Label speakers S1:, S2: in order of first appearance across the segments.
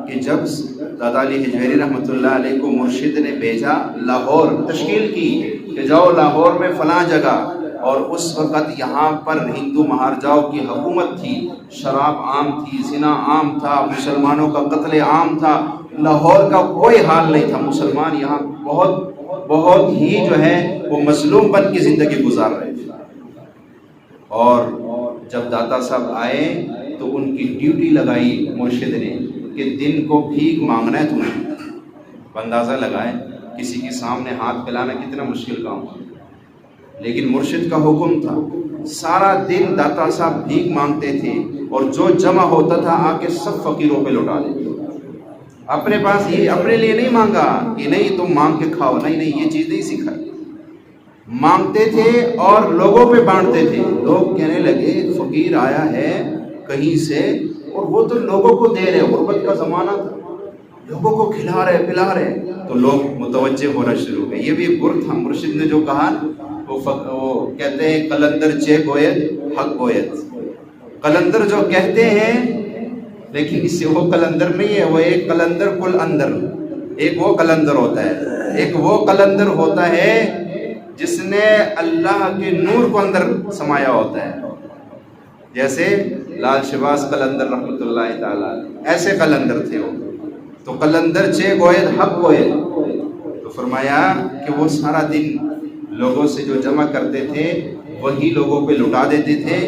S1: کہ جب دادا علی حجویری رحمۃ اللہ علیہ کو مرشد نے بھیجا لاہور، تشکیل کی کہ جاؤ لاہور میں فلاں جگہ، اور اس وقت یہاں پر ہندو مہارجاؤ کی حکومت تھی، شراب عام تھی، زنا عام تھا، مسلمانوں کا قتل عام تھا، لاہور کا کوئی حال نہیں تھا، مسلمان یہاں بہت ہی جو ہے وہ مظلوم بن کی زندگی گزار رہے تھے۔ اور جب داتا صاحب آئے تو ان کی ڈیوٹی لگائی مرشد نے کہ دن کو بھیک مانگنا ہے تمہیں۔ اندازہ لگائے کسی کے سامنے ہاتھ پھیلانا کتنا مشکل کام ہے، لیکن مرشد کا حکم تھا۔ سارا دن داتا صاحب بھیک مانگتے تھے، اور جو جمع ہوتا تھا آ کے سب فقیروں پہ لوٹا دیتے۔ اپنے پاس یہ اپنے لیے نہیں مانگا کہ نہیں تم مانگ کے کھاؤ، نہیں یہ چیز نہیں سکھائی، مانگتے تھے اور لوگوں پہ بانٹتے تھے۔ لوگ کہنے لگے فقیر آیا ہے کہیں سے اور وہ تو لوگوں کو دے رہے، غربت کا زمانہ تھا، لوگوں کو کھلا رہے پلا رہے، تو لوگ متوجہ ہونا شروع ہوئے۔ یہ بھی ایک گر تھا، مرشد نے جو کہا وہ کہتے ہیں قلندر چے گویت حق گویت، قلندر جو کہتے ہیں، لیکن اس سے وہ قلندر نہیں ہے، وہ ایک قلندر کل اندر، ایک وہ قلندر ہوتا ہے، ایک وہ قلندر ہوتا ہے جس نے اللہ کے نور کو اندر سمایا ہوتا ہے، جیسے لال شہباز قلندر رحمۃ اللہ تعالیٰ، ایسے قلندر تھے وہ۔ تو قلندر چے گوید حق گوید، تو فرمایا کہ وہ سارا دن لوگوں سے جو جمع کرتے تھے وہی لوگوں پہ لٹا دیتے تھے،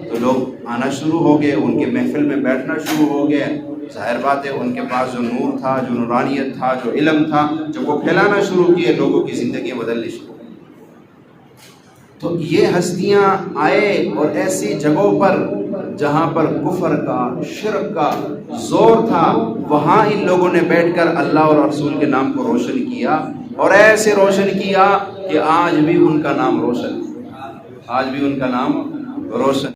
S1: تو لوگ آنا شروع ہو گئے، ان کے محفل میں بیٹھنا شروع ہو گئے۔ ظاہر بات ہے ان کے پاس جو نور تھا، جو نورانیت تھا، جو علم تھا، جب وہ پھیلانا شروع کیے لوگوں کی زندگیاں بدلنی شروع۔ تو یہ ہستیاں آئے اور ایسی جگہوں پر جہاں پر کفر کا، شرک کا زور تھا، وہاں ان لوگوں نے بیٹھ کر اللہ اور رسول کے نام کو روشن کیا، اور ایسے روشن کیا کہ آج بھی ان کا نام روشن، آج بھی ان کا نام روشن۔